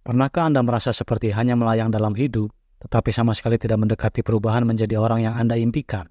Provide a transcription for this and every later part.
Pernahkah Anda merasa seperti hanya melayang dalam hidup, tetapi sama sekali tidak mendekati perubahan menjadi orang yang Anda impikan?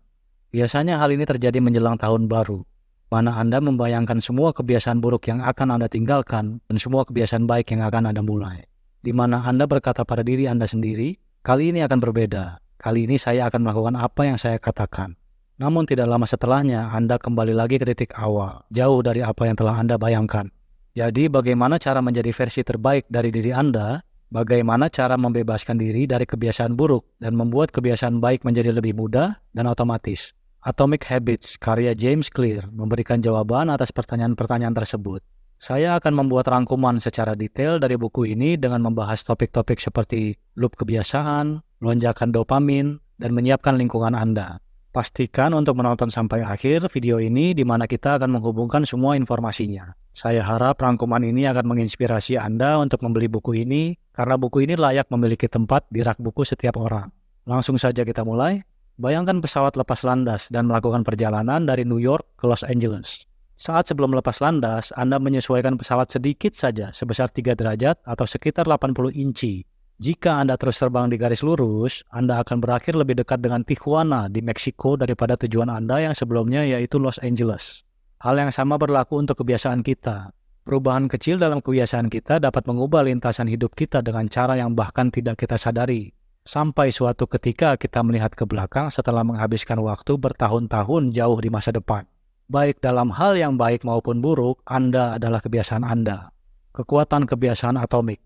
Biasanya hal ini terjadi menjelang tahun baru, mana Anda membayangkan semua kebiasaan buruk yang akan Anda tinggalkan dan semua kebiasaan baik yang akan Anda mulai. Di mana Anda berkata pada diri Anda sendiri, kali ini akan berbeda, kali ini saya akan melakukan apa yang saya katakan. Namun tidak lama setelahnya, Anda kembali lagi ke titik awal, jauh dari apa yang telah Anda bayangkan. Jadi bagaimana cara menjadi versi terbaik dari diri Anda? Bagaimana cara membebaskan diri dari kebiasaan buruk dan membuat kebiasaan baik menjadi lebih mudah dan otomatis? Atomic Habits, karya James Clear, memberikan jawaban atas pertanyaan-pertanyaan tersebut. Saya akan membuat rangkuman secara detail dari buku ini dengan membahas topik-topik seperti loop kebiasaan, lonjakan dopamin, dan menyiapkan lingkungan Anda. Pastikan untuk menonton sampai akhir video ini di mana kita akan menghubungkan semua informasinya. Saya harap rangkuman ini akan menginspirasi Anda untuk membeli buku ini karena buku ini layak memiliki tempat di rak buku setiap orang. Langsung saja kita mulai. Bayangkan pesawat lepas landas dan melakukan perjalanan dari New York ke Los Angeles. Saat sebelum lepas landas, Anda menyesuaikan pesawat sedikit saja sebesar 3 derajat atau sekitar 80 inci. Jika Anda terus terbang di garis lurus, Anda akan berakhir lebih dekat dengan Tijuana di Meksiko daripada tujuan Anda yang sebelumnya yaitu Los Angeles. Hal yang sama berlaku untuk kebiasaan kita. Perubahan kecil dalam kebiasaan kita dapat mengubah lintasan hidup kita dengan cara yang bahkan tidak kita sadari. Sampai suatu ketika kita melihat ke belakang setelah menghabiskan waktu bertahun-tahun jauh di masa depan. Baik dalam hal yang baik maupun buruk, Anda adalah kebiasaan Anda. Kekuatan kebiasaan atomik.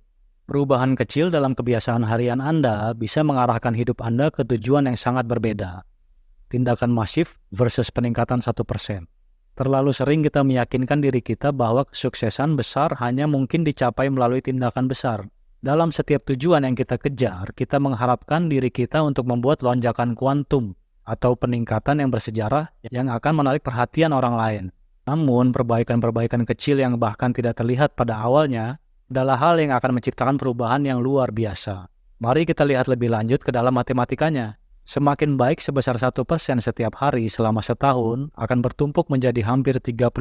Perubahan kecil dalam kebiasaan harian Anda bisa mengarahkan hidup Anda ke tujuan yang sangat berbeda. Tindakan masif versus peningkatan 1%. Terlalu sering kita meyakinkan diri kita bahwa kesuksesan besar hanya mungkin dicapai melalui tindakan besar. Dalam setiap tujuan yang kita kejar, kita mengharapkan diri kita untuk membuat lonjakan kuantum atau peningkatan yang bersejarah yang akan menarik perhatian orang lain. Namun, perbaikan-perbaikan kecil yang bahkan tidak terlihat pada awalnya adalah hal yang akan menciptakan perubahan yang luar biasa. Mari kita lihat lebih lanjut ke dalam matematikanya. Semakin baik sebesar 1% setiap hari selama setahun akan bertumpuk menjadi hampir 38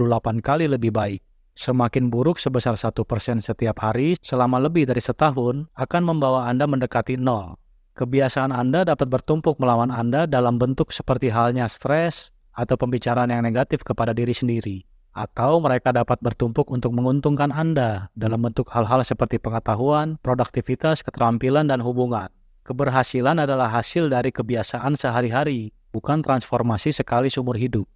kali lebih baik. Semakin buruk sebesar 1% setiap hari selama lebih dari setahun akan membawa Anda mendekati 0. Kebiasaan Anda dapat bertumpuk melawan Anda dalam bentuk seperti halnya stres atau pembicaraan yang negatif kepada diri sendiri. Atau mereka dapat bertumpuk untuk menguntungkan Anda dalam bentuk hal-hal seperti pengetahuan, produktivitas, keterampilan, dan hubungan. Keberhasilan adalah hasil dari kebiasaan sehari-hari, bukan transformasi sekali seumur hidup.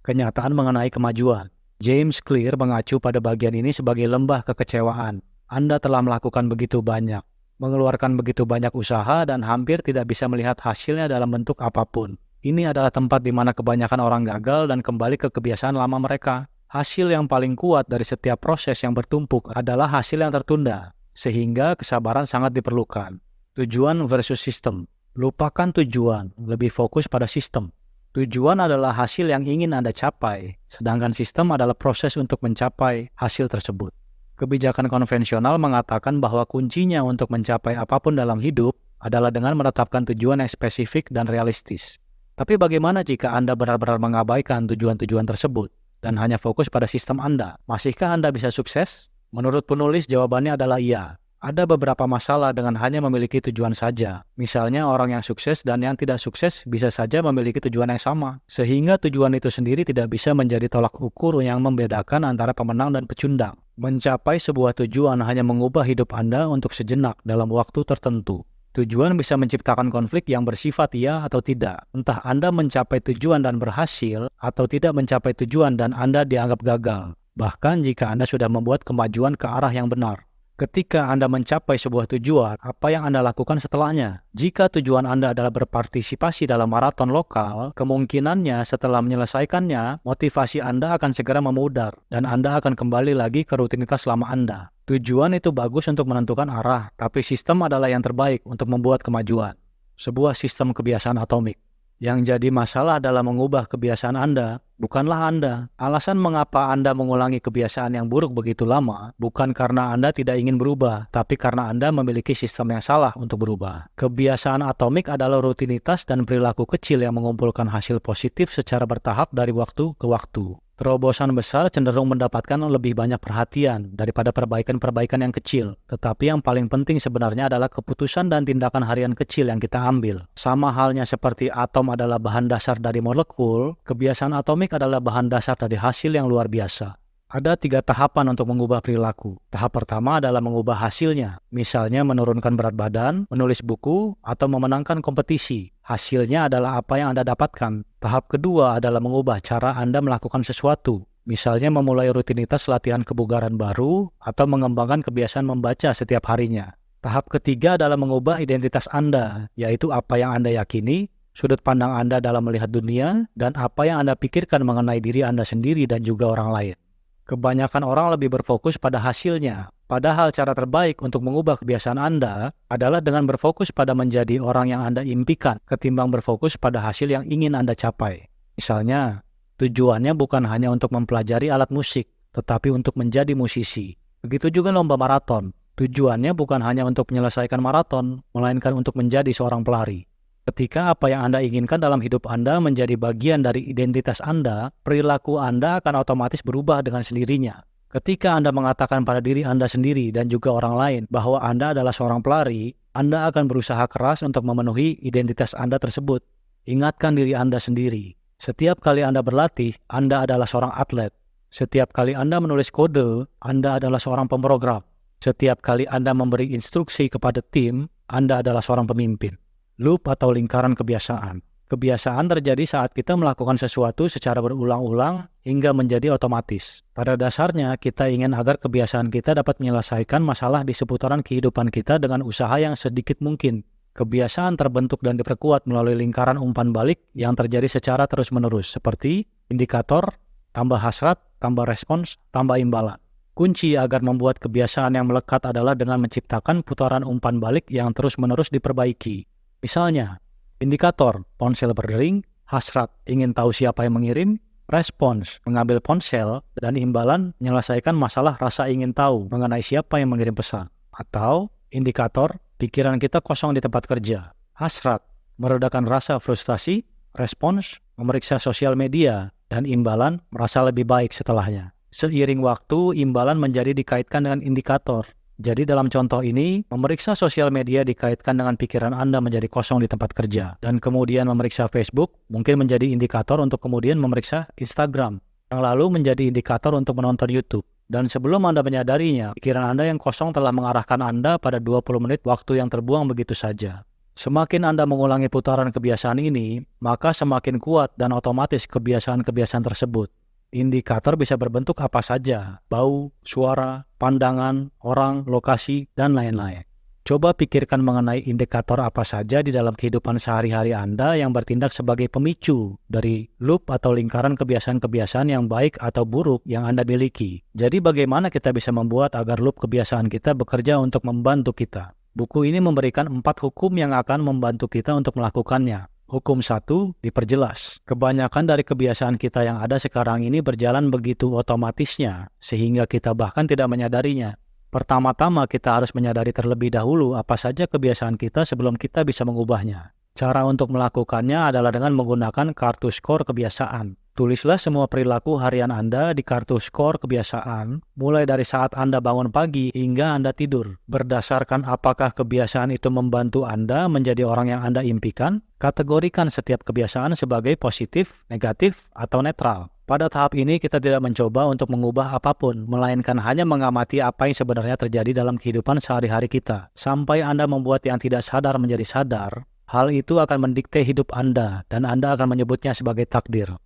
Kenyataan mengenai kemajuan. James Clear mengacu pada bagian ini sebagai lembah kekecewaan. Anda telah melakukan begitu banyak, mengeluarkan begitu banyak usaha dan hampir tidak bisa melihat hasilnya dalam bentuk apapun. Ini adalah tempat di mana kebanyakan orang gagal dan kembali ke kebiasaan lama mereka. Hasil yang paling kuat dari setiap proses yang bertumpuk adalah hasil yang tertunda, sehingga kesabaran sangat diperlukan. Tujuan versus sistem. Lupakan tujuan, lebih fokus pada sistem. Tujuan adalah hasil yang ingin Anda capai, sedangkan sistem adalah proses untuk mencapai hasil tersebut. Kebijakan konvensional mengatakan bahwa kuncinya untuk mencapai apapun dalam hidup adalah dengan menetapkan tujuan yang spesifik dan realistis. Tapi bagaimana jika Anda benar-benar mengabaikan tujuan-tujuan tersebut dan hanya fokus pada sistem Anda? Masihkah Anda bisa sukses? Menurut penulis, jawabannya adalah iya. Ada beberapa masalah dengan hanya memiliki tujuan saja. Misalnya orang yang sukses dan yang tidak sukses bisa saja memiliki tujuan yang sama. Sehingga tujuan itu sendiri tidak bisa menjadi tolak ukur yang membedakan antara pemenang dan pecundang. Mencapai sebuah tujuan hanya mengubah hidup Anda untuk sejenak dalam waktu tertentu. Tujuan bisa menciptakan konflik yang bersifat iya atau tidak. Entah Anda mencapai tujuan dan berhasil, atau tidak mencapai tujuan dan Anda dianggap gagal. Bahkan jika Anda sudah membuat kemajuan ke arah yang benar. Ketika Anda mencapai sebuah tujuan, apa yang Anda lakukan setelahnya? Jika tujuan Anda adalah berpartisipasi dalam maraton lokal, kemungkinannya setelah menyelesaikannya, motivasi Anda akan segera memudar, dan Anda akan kembali lagi ke rutinitas lama Anda. Tujuan itu bagus untuk menentukan arah, tapi sistem adalah yang terbaik untuk membuat kemajuan. Sebuah sistem kebiasaan atomik. Yang jadi masalah dalam mengubah kebiasaan Anda, bukanlah Anda. Alasan mengapa Anda mengulangi kebiasaan yang buruk begitu lama, bukan karena Anda tidak ingin berubah, tapi karena Anda memiliki sistem yang salah untuk berubah. Kebiasaan atomik adalah rutinitas dan perilaku kecil yang mengumpulkan hasil positif secara bertahap dari waktu ke waktu. Terobosan besar cenderung mendapatkan lebih banyak perhatian daripada perbaikan-perbaikan yang kecil. Tetapi yang paling penting sebenarnya adalah keputusan dan tindakan harian kecil yang kita ambil. Sama halnya seperti atom adalah bahan dasar dari molekul, kebiasaan atomik adalah bahan dasar dari hasil yang luar biasa. Ada 3 tahapan untuk mengubah perilaku. Tahap pertama adalah mengubah hasilnya. Misalnya menurunkan berat badan, menulis buku, atau memenangkan kompetisi. Hasilnya adalah apa yang Anda dapatkan. Tahap kedua adalah mengubah cara Anda melakukan sesuatu. Misalnya memulai rutinitas latihan kebugaran baru, atau mengembangkan kebiasaan membaca setiap harinya. Tahap ketiga adalah mengubah identitas Anda, yaitu apa yang Anda yakini, sudut pandang Anda dalam melihat dunia, dan apa yang Anda pikirkan mengenai diri Anda sendiri dan juga orang lain. Kebanyakan orang lebih berfokus pada hasilnya, padahal cara terbaik untuk mengubah kebiasaan Anda adalah dengan berfokus pada menjadi orang yang Anda impikan, ketimbang berfokus pada hasil yang ingin Anda capai. Misalnya, tujuannya bukan hanya untuk mempelajari alat musik, tetapi untuk menjadi musisi. Begitu juga lomba maraton, tujuannya bukan hanya untuk menyelesaikan maraton, melainkan untuk menjadi seorang pelari. Ketika apa yang Anda inginkan dalam hidup Anda menjadi bagian dari identitas Anda, perilaku Anda akan otomatis berubah dengan sendirinya. Ketika Anda mengatakan pada diri Anda sendiri dan juga orang lain bahwa Anda adalah seorang pelari, Anda akan berusaha keras untuk memenuhi identitas Anda tersebut. Ingatkan diri Anda sendiri. Setiap kali Anda berlatih, Anda adalah seorang atlet. Setiap kali Anda menulis kode, Anda adalah seorang pemrogram. Setiap kali Anda memberi instruksi kepada tim, Anda adalah seorang pemimpin. Loop atau lingkaran kebiasaan. Kebiasaan terjadi saat kita melakukan sesuatu secara berulang-ulang hingga menjadi otomatis. Pada dasarnya, kita ingin agar kebiasaan kita dapat menyelesaikan masalah di seputaran kehidupan kita dengan usaha yang sedikit mungkin. Kebiasaan terbentuk dan diperkuat melalui lingkaran umpan balik yang terjadi secara terus-menerus, seperti indikator, tambah hasrat, tambah respons, tambah imbalan. Kunci agar membuat kebiasaan yang melekat adalah dengan menciptakan putaran umpan balik yang terus-menerus diperbaiki. Misalnya, indikator, ponsel berdering, hasrat, ingin tahu siapa yang mengirim, respons, mengambil ponsel, dan imbalan, menyelesaikan masalah rasa ingin tahu mengenai siapa yang mengirim pesan. Atau, indikator, pikiran kita kosong di tempat kerja, hasrat, meredakan rasa frustasi, respons, memeriksa sosial media, dan imbalan, merasa lebih baik setelahnya. Seiring waktu, imbalan menjadi dikaitkan dengan indikator. Jadi dalam contoh ini, memeriksa sosial media dikaitkan dengan pikiran Anda menjadi kosong di tempat kerja. Dan kemudian memeriksa Facebook mungkin menjadi indikator untuk kemudian memeriksa Instagram. Yang lalu menjadi indikator untuk menonton YouTube. Dan sebelum Anda menyadarinya, pikiran Anda yang kosong telah mengarahkan Anda pada 20 menit waktu yang terbuang begitu saja. Semakin Anda mengulangi putaran kebiasaan ini, maka semakin kuat dan otomatis kebiasaan-kebiasaan tersebut. Indikator bisa berbentuk apa saja, bau, suara, pandangan, orang, lokasi, dan lain-lain. Coba pikirkan mengenai indikator apa saja di dalam kehidupan sehari-hari Anda yang bertindak sebagai pemicu dari loop atau lingkaran kebiasaan-kebiasaan yang baik atau buruk yang Anda miliki. Jadi bagaimana kita bisa membuat agar loop kebiasaan kita bekerja untuk membantu kita? Buku ini memberikan 4 hukum yang akan membantu kita untuk melakukannya. Hukum 1 diperjelas. Kebanyakan dari kebiasaan kita yang ada sekarang ini berjalan begitu otomatisnya, sehingga kita bahkan tidak menyadarinya. Pertama-tama kita harus menyadari terlebih dahulu apa saja kebiasaan kita sebelum kita bisa mengubahnya. Cara untuk melakukannya adalah dengan menggunakan kartu skor kebiasaan. Tulislah semua perilaku harian Anda di kartu skor kebiasaan, mulai dari saat Anda bangun pagi hingga Anda tidur. Berdasarkan apakah kebiasaan itu membantu Anda menjadi orang yang Anda impikan, kategorikan setiap kebiasaan sebagai positif, negatif, atau netral. Pada tahap ini kita tidak mencoba untuk mengubah apapun, melainkan hanya mengamati apa yang sebenarnya terjadi dalam kehidupan sehari-hari kita. Sampai Anda membuat yang tidak sadar menjadi sadar, hal itu akan mendikte hidup Anda dan Anda akan menyebutnya sebagai takdir.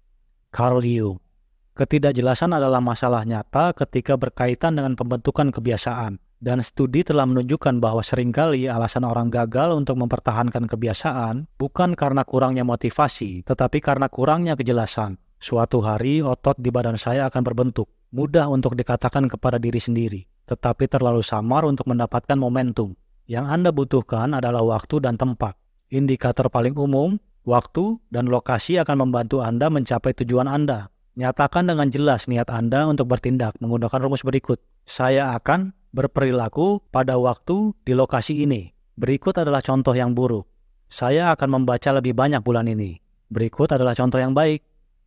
Carl Jung. Ketidakjelasan adalah masalah nyata ketika berkaitan dengan pembentukan kebiasaan. Dan studi telah menunjukkan bahwa seringkali alasan orang gagal untuk mempertahankan kebiasaan bukan karena kurangnya motivasi, tetapi karena kurangnya kejelasan. Suatu hari otot di badan saya akan berbentuk, mudah untuk dikatakan kepada diri sendiri, tetapi terlalu samar untuk mendapatkan momentum. Yang Anda butuhkan adalah waktu dan tempat. Indikator paling umum, waktu dan lokasi akan membantu Anda mencapai tujuan Anda. Nyatakan dengan jelas niat Anda untuk bertindak menggunakan rumus berikut. Saya akan berperilaku pada waktu di lokasi ini. Berikut adalah contoh yang buruk. Saya akan membaca lebih banyak bulan ini. Berikut adalah contoh yang baik.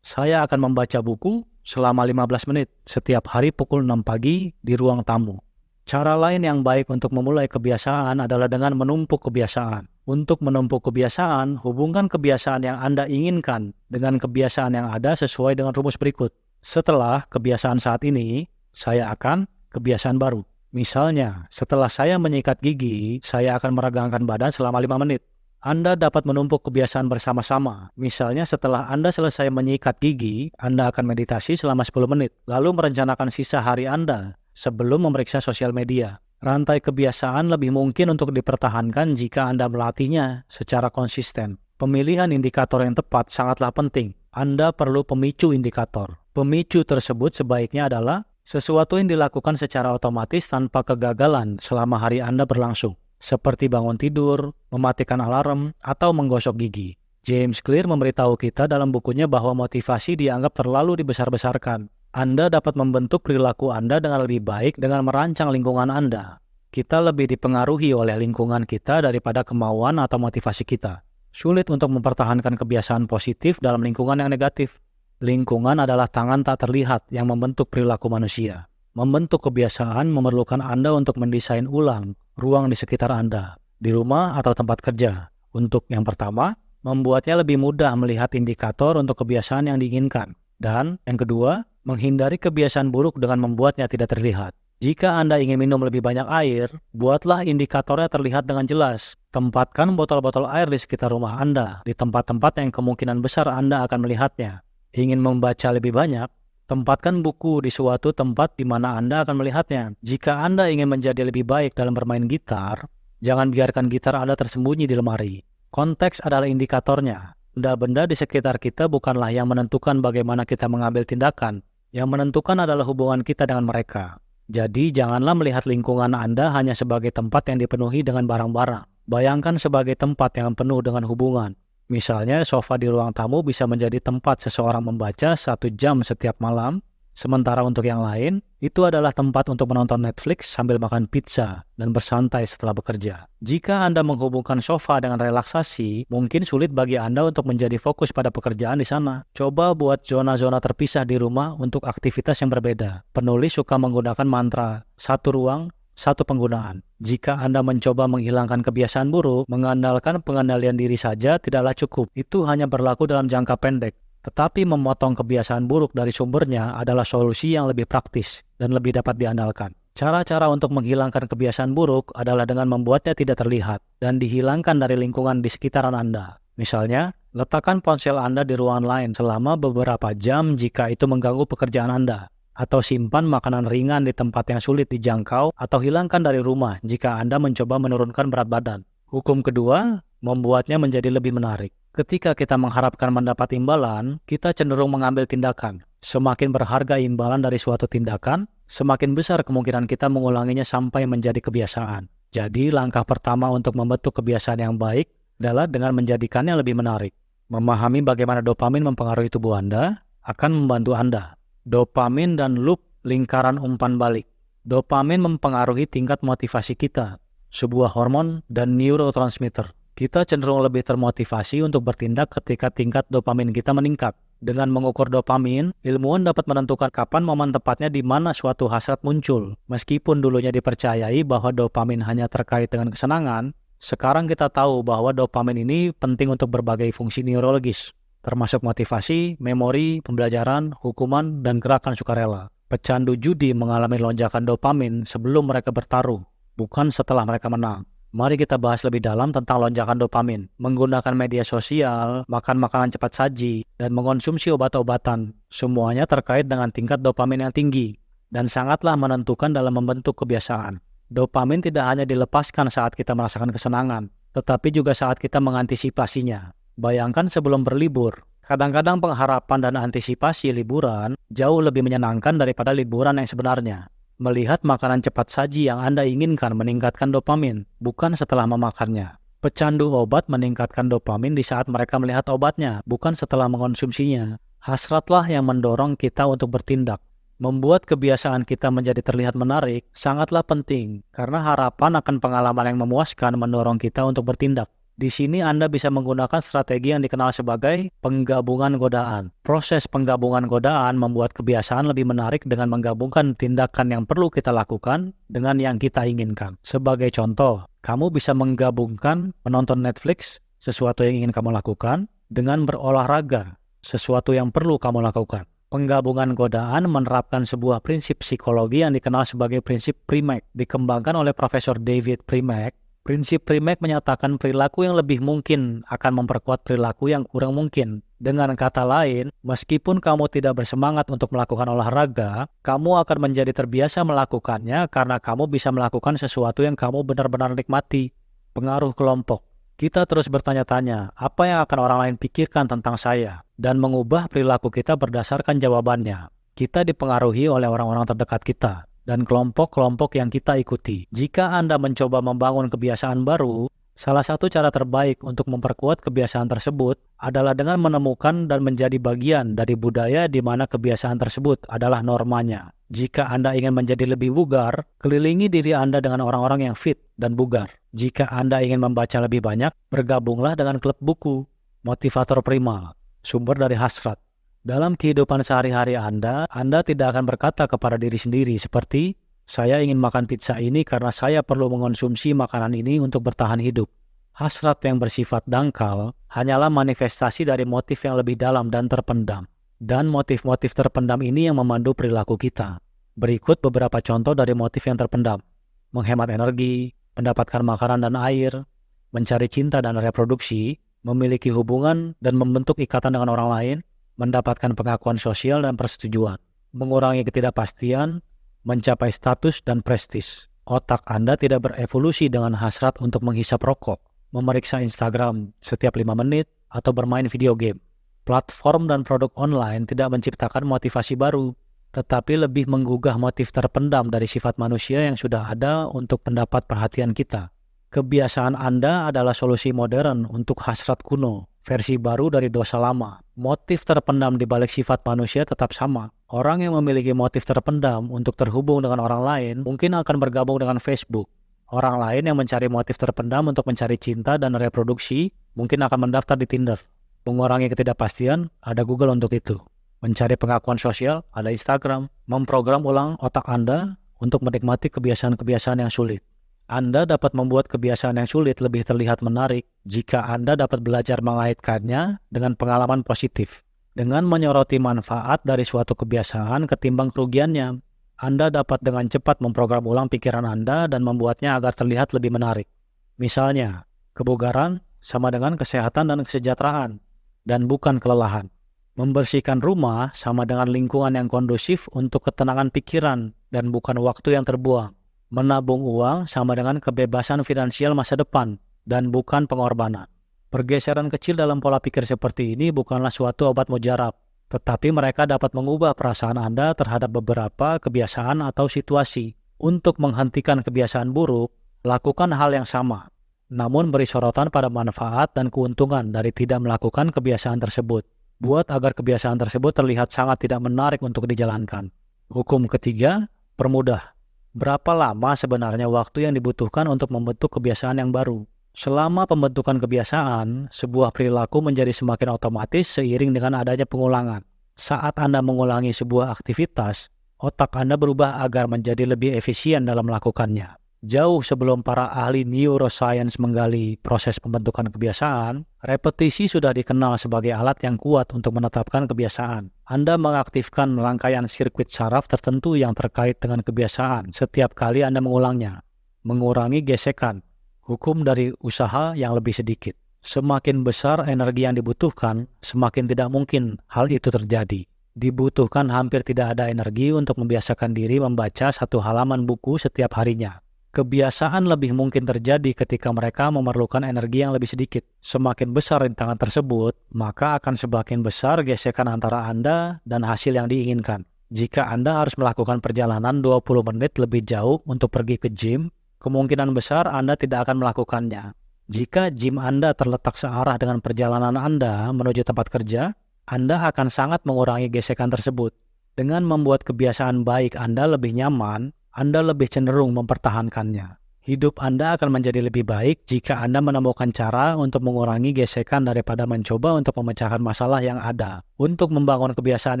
Saya akan membaca buku selama 15 menit setiap hari pukul 6 pagi di ruang tamu. Cara lain yang baik untuk memulai kebiasaan adalah dengan menumpuk kebiasaan. Untuk menumpuk kebiasaan, hubungkan kebiasaan yang Anda inginkan dengan kebiasaan yang ada sesuai dengan rumus berikut. Setelah kebiasaan saat ini, saya akan kebiasaan baru. Misalnya, setelah saya menyikat gigi, saya akan meregangkan badan selama 5 menit. Anda dapat menumpuk kebiasaan bersama-sama. Misalnya, setelah Anda selesai menyikat gigi, Anda akan meditasi selama 10 menit, lalu merencanakan sisa hari Anda sebelum memeriksa sosial media. Rantai kebiasaan lebih mungkin untuk dipertahankan jika Anda melatihnya secara konsisten. Pemilihan indikator yang tepat sangatlah penting. Anda perlu pemicu indikator. Pemicu tersebut sebaiknya adalah sesuatu yang dilakukan secara otomatis tanpa kegagalan selama hari Anda berlangsung, seperti bangun tidur, mematikan alarm, atau menggosok gigi. James Clear memberitahu kita dalam bukunya bahwa motivasi dianggap terlalu dibesar-besarkan. Anda dapat membentuk perilaku Anda dengan lebih baik dengan merancang lingkungan Anda. Kita lebih dipengaruhi oleh lingkungan kita daripada kemauan atau motivasi kita. Sulit untuk mempertahankan kebiasaan positif dalam lingkungan yang negatif. Lingkungan adalah tangan tak terlihat yang membentuk perilaku manusia. Membentuk kebiasaan memerlukan Anda untuk mendesain ulang ruang di sekitar Anda, di rumah atau tempat kerja. Untuk yang pertama, membuatnya lebih mudah melihat indikator untuk kebiasaan yang diinginkan. Dan yang kedua, menghindari kebiasaan buruk dengan membuatnya tidak terlihat. Jika Anda ingin minum lebih banyak air, buatlah indikatornya terlihat dengan jelas. Tempatkan botol-botol air di sekitar rumah Anda, di tempat-tempat yang kemungkinan besar Anda akan melihatnya. Ingin membaca lebih banyak? Tempatkan buku di suatu tempat di mana Anda akan melihatnya. Jika Anda ingin menjadi lebih baik dalam bermain gitar, jangan biarkan gitar Anda tersembunyi di lemari. Konteks adalah indikatornya. Benda-benda di sekitar kita bukanlah yang menentukan bagaimana kita mengambil tindakan. Yang menentukan adalah hubungan kita dengan mereka. Jadi, janganlah melihat lingkungan Anda hanya sebagai tempat yang dipenuhi dengan barang-barang. Bayangkan sebagai tempat yang penuh dengan hubungan. Misalnya, sofa di ruang tamu bisa menjadi tempat seseorang membaca 1 jam setiap malam, sementara untuk yang lain, itu adalah tempat untuk menonton Netflix sambil makan pizza dan bersantai setelah bekerja. Jika Anda menghubungkan sofa dengan relaksasi, mungkin sulit bagi Anda untuk menjadi fokus pada pekerjaan di sana. Coba buat zona-zona terpisah di rumah untuk aktivitas yang berbeda. Penulis suka menggunakan mantra, 1 ruang, 1 penggunaan. Jika Anda mencoba menghilangkan kebiasaan buruk, mengandalkan pengendalian diri saja tidaklah cukup. Itu hanya berlaku dalam jangka pendek. Tetapi memotong kebiasaan buruk dari sumbernya adalah solusi yang lebih praktis dan lebih dapat diandalkan. Cara-cara untuk menghilangkan kebiasaan buruk adalah dengan membuatnya tidak terlihat dan dihilangkan dari lingkungan di sekitaran Anda. Misalnya, letakkan ponsel Anda di ruangan lain selama beberapa jam jika itu mengganggu pekerjaan Anda. Atau simpan makanan ringan di tempat yang sulit dijangkau atau hilangkan dari rumah jika Anda mencoba menurunkan berat badan. Hukum kedua, membuatnya menjadi lebih menarik. Ketika kita mengharapkan mendapat imbalan, kita cenderung mengambil tindakan. Semakin berharga imbalan dari suatu tindakan, semakin besar kemungkinan kita mengulanginya sampai menjadi kebiasaan. Jadi, langkah pertama untuk membentuk kebiasaan yang baik adalah dengan menjadikannya lebih menarik. Memahami bagaimana dopamin mempengaruhi tubuh Anda akan membantu Anda. Dopamin dan loop lingkaran umpan balik. Dopamin mempengaruhi tingkat motivasi kita, sebuah hormon dan neurotransmitter. Kita cenderung lebih termotivasi untuk bertindak ketika tingkat dopamin kita meningkat. Dengan mengukur dopamin, ilmuwan dapat menentukan kapan momen tepatnya di mana suatu hasrat muncul. Meskipun dulunya dipercayai bahwa dopamin hanya terkait dengan kesenangan, sekarang kita tahu bahwa dopamin ini penting untuk berbagai fungsi neurologis, termasuk motivasi, memori, pembelajaran, hukuman, dan gerakan sukarela. Pecandu judi mengalami lonjakan dopamin sebelum mereka bertaruh, bukan setelah mereka menang. Mari kita bahas lebih dalam tentang lonjakan dopamin. Menggunakan media sosial, makan makanan cepat saji, dan mengonsumsi obat-obatan. Semuanya terkait dengan tingkat dopamin yang tinggi, dan sangatlah menentukan dalam membentuk kebiasaan. Dopamin tidak hanya dilepaskan saat kita merasakan kesenangan, tetapi juga saat kita mengantisipasinya. Bayangkan sebelum berlibur, kadang-kadang pengharapan dan antisipasi liburan jauh lebih menyenangkan daripada liburan yang sebenarnya. Melihat makanan cepat saji yang Anda inginkan meningkatkan dopamin, bukan setelah memakannya. Pecandu obat meningkatkan dopamin di saat mereka melihat obatnya, bukan setelah mengonsumsinya. Hasratlah yang mendorong kita untuk bertindak. Membuat kebiasaan kita menjadi terlihat menarik sangatlah penting, karena harapan akan pengalaman yang memuaskan mendorong kita untuk bertindak. Di sini Anda bisa menggunakan strategi yang dikenal sebagai penggabungan godaan. Proses penggabungan godaan membuat kebiasaan lebih menarik dengan menggabungkan tindakan yang perlu kita lakukan dengan yang kita inginkan. Sebagai contoh, kamu bisa menggabungkan menonton Netflix, sesuatu yang ingin kamu lakukan, dengan berolahraga, sesuatu yang perlu kamu lakukan. Penggabungan godaan menerapkan sebuah prinsip psikologi yang dikenal sebagai prinsip Primack, dikembangkan oleh Profesor David Primack. Prinsip Primack menyatakan perilaku yang lebih mungkin akan memperkuat perilaku yang kurang mungkin. Dengan kata lain, meskipun kamu tidak bersemangat untuk melakukan olahraga, kamu akan menjadi terbiasa melakukannya karena kamu bisa melakukan sesuatu yang kamu benar-benar nikmati. Pengaruh kelompok. Kita terus bertanya-tanya, apa yang akan orang lain pikirkan tentang saya? Dan mengubah perilaku kita berdasarkan jawabannya. Kita dipengaruhi oleh orang-orang terdekat kita dan kelompok-kelompok yang kita ikuti. Jika Anda mencoba membangun kebiasaan baru, salah satu cara terbaik untuk memperkuat kebiasaan tersebut adalah dengan menemukan dan menjadi bagian dari budaya di mana kebiasaan tersebut adalah normanya. Jika Anda ingin menjadi lebih bugar, kelilingi diri Anda dengan orang-orang yang fit dan bugar. Jika Anda ingin membaca lebih banyak, bergabunglah dengan klub buku. Motivator primal, sumber dari hasrat. Dalam kehidupan sehari-hari Anda tidak akan berkata kepada diri sendiri seperti, saya ingin makan pizza ini karena saya perlu mengonsumsi makanan ini untuk bertahan hidup. Hasrat yang bersifat dangkal hanyalah manifestasi dari motif yang lebih dalam dan terpendam. Dan motif-motif terpendam ini yang memandu perilaku kita. Berikut beberapa contoh dari motif yang terpendam. Menghemat energi, mendapatkan makanan dan air, mencari cinta dan reproduksi, memiliki hubungan dan membentuk ikatan dengan orang lain, mendapatkan pengakuan sosial dan persetujuan, mengurangi ketidakpastian, mencapai status dan prestis. Otak Anda tidak berevolusi dengan hasrat untuk menghisap rokok, memeriksa Instagram setiap 5 menit, atau bermain video game. Platform dan produk online tidak menciptakan motivasi baru, tetapi lebih menggugah motif terpendam dari sifat manusia yang sudah ada untuk mendapat perhatian kita. Kebiasaan Anda adalah solusi modern untuk hasrat kuno, versi baru dari dosa lama. Motif terpendam di balik sifat manusia tetap sama. Orang yang memiliki motif terpendam untuk terhubung dengan orang lain mungkin akan bergabung dengan Facebook. Orang lain yang mencari motif terpendam untuk mencari cinta dan reproduksi mungkin akan mendaftar di Tinder. Mengurangi ketidakpastian, ada Google untuk itu. Mencari pengakuan sosial, ada Instagram. Memprogram ulang otak Anda untuk menikmati kebiasaan-kebiasaan yang sulit. Anda dapat membuat kebiasaan yang sulit lebih terlihat menarik jika Anda dapat belajar mengaitkannya dengan pengalaman positif. Dengan menyoroti manfaat dari suatu kebiasaan ketimbang kerugiannya, Anda dapat dengan cepat memprogram ulang pikiran Anda dan membuatnya agar terlihat lebih menarik. Misalnya, kebugaran sama dengan kesehatan dan kesejahteraan, dan bukan kelelahan. Membersihkan rumah sama dengan lingkungan yang kondusif untuk ketenangan pikiran dan bukan waktu yang terbuang. Menabung uang sama dengan kebebasan finansial masa depan dan bukan pengorbanan. Pergeseran kecil dalam pola pikir seperti ini bukanlah suatu obat mujarab, tetapi mereka dapat mengubah perasaan Anda terhadap beberapa kebiasaan atau situasi. Untuk menghentikan kebiasaan buruk, lakukan hal yang sama, namun beri sorotan pada manfaat dan keuntungan dari tidak melakukan kebiasaan tersebut. Buat agar kebiasaan tersebut terlihat sangat tidak menarik untuk dijalankan. Hukum ketiga, permudah. Berapa lama sebenarnya waktu yang dibutuhkan untuk membentuk kebiasaan yang baru? Selama pembentukan kebiasaan, sebuah perilaku menjadi semakin otomatis seiring dengan adanya pengulangan. Saat Anda mengulangi sebuah aktivitas, otak Anda berubah agar menjadi lebih efisien dalam melakukannya. Jauh sebelum para ahli neuroscience menggali proses pembentukan kebiasaan, repetisi sudah dikenal sebagai alat yang kuat untuk menetapkan kebiasaan. Anda mengaktifkan rangkaian sirkuit saraf tertentu yang terkait dengan kebiasaan setiap kali Anda mengulangnya. Mengurangi gesekan, hukum dari usaha yang lebih sedikit. Semakin besar energi yang dibutuhkan, semakin tidak mungkin hal itu terjadi. Dibutuhkan hampir tidak ada energi untuk membiasakan diri membaca satu halaman buku setiap harinya. Kebiasaan lebih mungkin terjadi ketika mereka memerlukan energi yang lebih sedikit. Semakin besar rintangan tersebut, maka akan semakin besar gesekan antara Anda dan hasil yang diinginkan. Jika Anda harus melakukan perjalanan 20 menit lebih jauh untuk pergi ke gym, kemungkinan besar Anda tidak akan melakukannya. Jika gym Anda terletak searah dengan perjalanan Anda menuju tempat kerja, Anda akan sangat mengurangi gesekan tersebut. Dengan membuat kebiasaan baik Anda lebih nyaman, Anda lebih cenderung mempertahankannya. Hidup Anda akan menjadi lebih baik jika Anda menemukan cara untuk mengurangi gesekan daripada mencoba untuk memecahkan masalah yang ada. Untuk membangun kebiasaan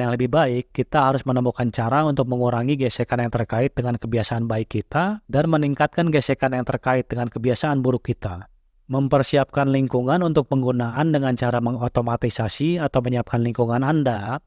yang lebih baik, kita harus menemukan cara untuk mengurangi gesekan yang terkait dengan kebiasaan baik kita dan meningkatkan gesekan yang terkait dengan kebiasaan buruk kita. Mempersiapkan lingkungan untuk penggunaan dengan cara mengotomatisasi atau menyiapkan lingkungan Anda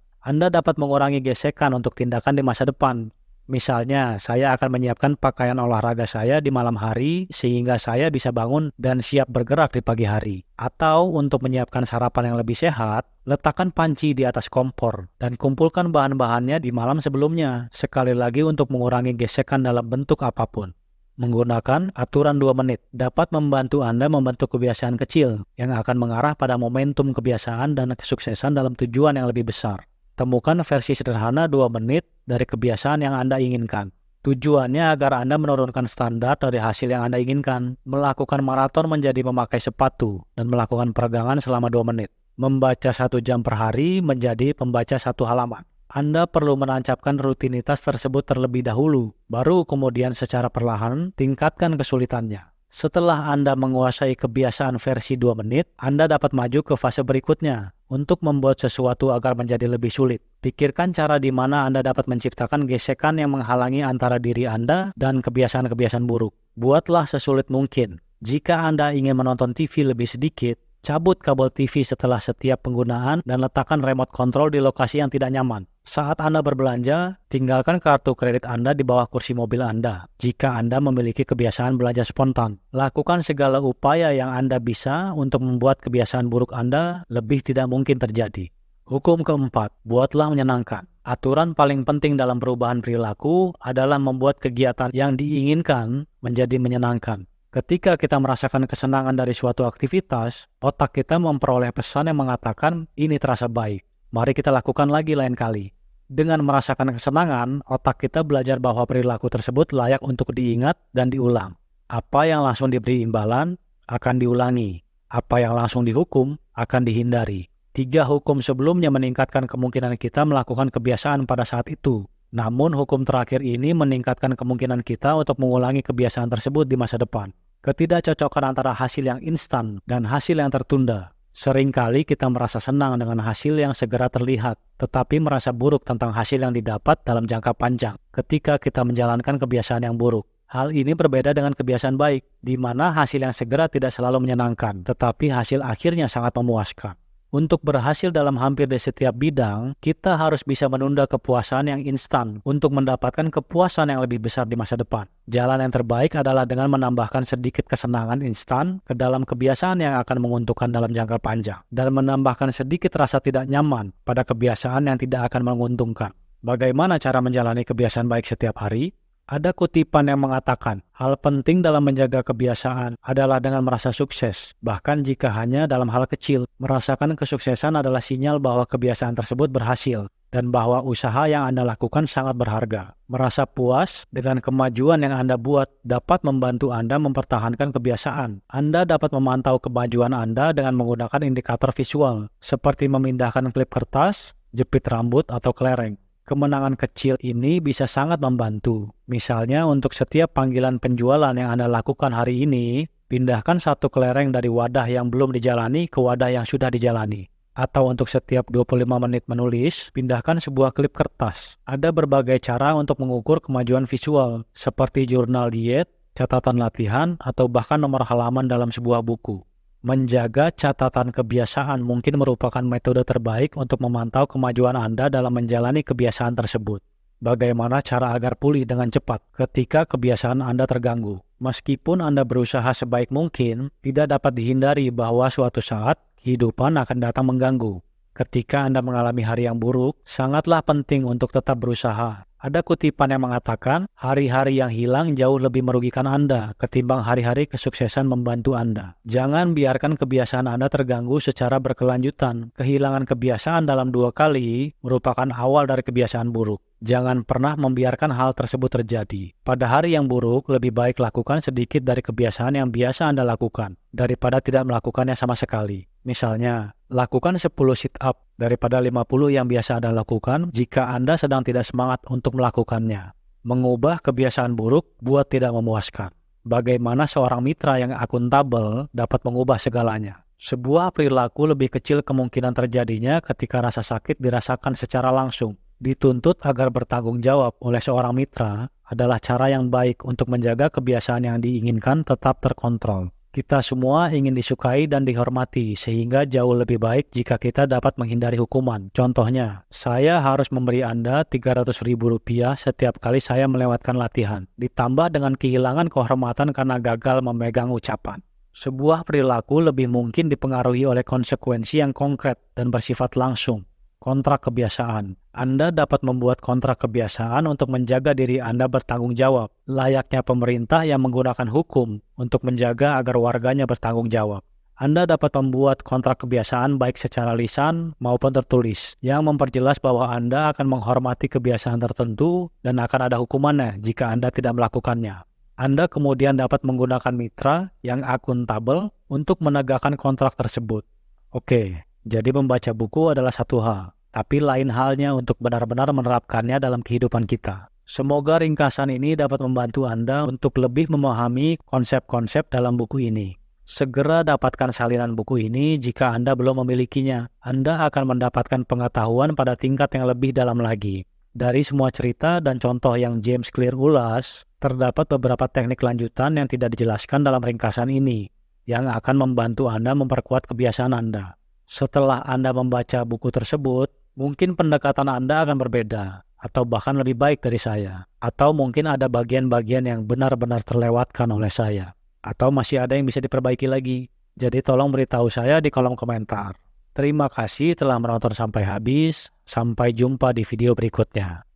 dapat mengurangi gesekan untuk tindakan di masa depan. Misalnya, saya akan menyiapkan pakaian olahraga saya di malam hari sehingga saya bisa bangun dan siap bergerak di pagi hari. Atau untuk menyiapkan sarapan yang lebih sehat, letakkan panci di atas kompor dan kumpulkan bahan-bahannya di malam sebelumnya. Sekali lagi untuk mengurangi gesekan dalam bentuk apapun. Menggunakan aturan 2 menit dapat membantu Anda membentuk kebiasaan kecil yang akan mengarah pada momentum kebiasaan dan kesuksesan dalam tujuan yang lebih besar. Temukan versi sederhana 2 menit dari kebiasaan yang Anda inginkan. Tujuannya agar Anda menurunkan standar dari hasil yang Anda inginkan. Melakukan maraton menjadi memakai sepatu dan melakukan peregangan selama 2 menit. Membaca 1 jam per hari menjadi pembaca 1 halaman. Anda perlu menancapkan rutinitas tersebut terlebih dahulu, baru kemudian secara perlahan tingkatkan kesulitannya. Setelah Anda menguasai kebiasaan versi 2 menit, Anda dapat maju ke fase berikutnya untuk membuat sesuatu agar menjadi lebih sulit. Pikirkan cara di mana Anda dapat menciptakan gesekan yang menghalangi antara diri Anda dan kebiasaan-kebiasaan buruk. Buatlah sesulit mungkin. Jika Anda ingin menonton TV lebih sedikit, cabut kabel TV setelah setiap penggunaan dan letakkan remote control di lokasi yang tidak nyaman. Saat Anda berbelanja, tinggalkan kartu kredit Anda di bawah kursi mobil Anda. Jika Anda memiliki kebiasaan belanja spontan, lakukan segala upaya yang Anda bisa untuk membuat kebiasaan buruk Anda lebih tidak mungkin terjadi. Hukum keempat, buatlah menyenangkan. Aturan paling penting dalam perubahan perilaku adalah membuat kegiatan yang diinginkan menjadi menyenangkan. Ketika kita merasakan kesenangan dari suatu aktivitas, otak kita memperoleh pesan yang mengatakan ini terasa baik. Mari kita lakukan lagi lain kali. Dengan merasakan kesenangan, otak kita belajar bahwa perilaku tersebut layak untuk diingat dan diulang. Apa yang langsung diberi imbalan akan diulangi. Apa yang langsung dihukum akan dihindari. 3 hukum sebelumnya meningkatkan kemungkinan kita melakukan kebiasaan pada saat itu. Namun hukum terakhir ini meningkatkan kemungkinan kita untuk mengulangi kebiasaan tersebut di masa depan. Ketidakcocokan antara hasil yang instan dan hasil yang tertunda. Seringkali kita merasa senang dengan hasil yang segera terlihat, tetapi merasa buruk tentang hasil yang didapat dalam jangka panjang ketika kita menjalankan kebiasaan yang buruk. Hal ini berbeda dengan kebiasaan baik, di mana hasil yang segera tidak selalu menyenangkan, tetapi hasil akhirnya sangat memuaskan. Untuk berhasil dalam hampir di setiap bidang, kita harus bisa menunda kepuasan yang instan untuk mendapatkan kepuasan yang lebih besar di masa depan. Jalan yang terbaik adalah dengan menambahkan sedikit kesenangan instan ke dalam kebiasaan yang akan menguntungkan dalam jangka panjang, dan menambahkan sedikit rasa tidak nyaman pada kebiasaan yang tidak akan menguntungkan. Bagaimana cara menjalani kebiasaan baik setiap hari? Ada kutipan yang mengatakan, hal penting dalam menjaga kebiasaan adalah dengan merasa sukses. Bahkan jika hanya dalam hal kecil, merasakan kesuksesan adalah sinyal bahwa kebiasaan tersebut berhasil dan bahwa usaha yang Anda lakukan sangat berharga. Merasa puas dengan kemajuan yang Anda buat dapat membantu Anda mempertahankan kebiasaan. Anda dapat memantau kemajuan Anda dengan menggunakan indikator visual, seperti memindahkan klip kertas, jepit rambut, atau kelereng. Kemenangan kecil ini bisa sangat membantu. Misalnya untuk setiap panggilan penjualan yang Anda lakukan hari ini, pindahkan 1 kelereng dari wadah yang belum dijalani ke wadah yang sudah dijalani. Atau untuk setiap 25 menit menulis, pindahkan sebuah klip kertas. Ada berbagai cara untuk mengukur kemajuan visual, seperti jurnal diet, catatan latihan, atau bahkan nomor halaman dalam sebuah buku. Menjaga catatan kebiasaan mungkin merupakan metode terbaik untuk memantau kemajuan Anda dalam menjalani kebiasaan tersebut. Bagaimana cara agar pulih dengan cepat ketika kebiasaan Anda terganggu? Meskipun Anda berusaha sebaik mungkin, tidak dapat dihindari bahwa suatu saat kehidupan akan datang mengganggu. Ketika Anda mengalami hari yang buruk, sangatlah penting untuk tetap berusaha. Ada kutipan yang mengatakan, hari-hari yang hilang jauh lebih merugikan Anda ketimbang hari-hari kesuksesan membantu Anda. Jangan biarkan kebiasaan Anda terganggu secara berkelanjutan. Kehilangan kebiasaan dalam 2 kali merupakan awal dari kebiasaan buruk. Jangan pernah membiarkan hal tersebut terjadi. Pada hari yang buruk, lebih baik lakukan sedikit dari kebiasaan yang biasa Anda lakukan, daripada tidak melakukannya sama sekali. Misalnya, lakukan 10 sit-up daripada 50 yang biasa Anda lakukan jika Anda sedang tidak semangat untuk melakukannya. Mengubah kebiasaan buruk buat tidak memuaskan. Bagaimana seorang mitra yang akuntabel dapat mengubah segalanya. Sebuah perilaku lebih kecil kemungkinan terjadinya ketika rasa sakit dirasakan secara langsung. Dituntut agar bertanggung jawab oleh seorang mitra adalah cara yang baik untuk menjaga kebiasaan yang diinginkan tetap terkontrol. Kita semua ingin disukai dan dihormati, sehingga jauh lebih baik jika kita dapat menghindari hukuman. Contohnya, saya harus memberi Anda Rp300.000 setiap kali saya melewatkan latihan, ditambah dengan kehilangan kehormatan karena gagal memegang ucapan. Sebuah perilaku lebih mungkin dipengaruhi oleh konsekuensi yang konkret dan bersifat langsung. Kontrak kebiasaan. Anda dapat membuat kontrak kebiasaan untuk menjaga diri Anda bertanggung jawab, layaknya pemerintah yang menggunakan hukum untuk menjaga agar warganya bertanggung jawab. Anda dapat membuat kontrak kebiasaan baik secara lisan maupun tertulis, yang memperjelas bahwa Anda akan menghormati kebiasaan tertentu dan akan ada hukumannya jika Anda tidak melakukannya. Anda kemudian dapat menggunakan mitra yang akuntabel untuk menegakkan kontrak tersebut. Oke. Jadi membaca buku adalah satu hal, tapi lain halnya untuk benar-benar menerapkannya dalam kehidupan kita. Semoga ringkasan ini dapat membantu Anda untuk lebih memahami konsep-konsep dalam buku ini. Segera dapatkan salinan buku ini jika Anda belum memilikinya. Anda akan mendapatkan pengetahuan pada tingkat yang lebih dalam lagi. Dari semua cerita dan contoh yang James Clear ulas, terdapat beberapa teknik lanjutan yang tidak dijelaskan dalam ringkasan ini, yang akan membantu Anda memperkuat kebiasaan Anda. Setelah Anda membaca buku tersebut, mungkin pendekatan Anda akan berbeda, atau bahkan lebih baik dari saya. Atau mungkin ada bagian-bagian yang benar-benar terlewatkan oleh saya. Atau masih ada yang bisa diperbaiki lagi. Jadi tolong beritahu saya di kolom komentar. Terima kasih telah menonton sampai habis. Sampai jumpa di video berikutnya.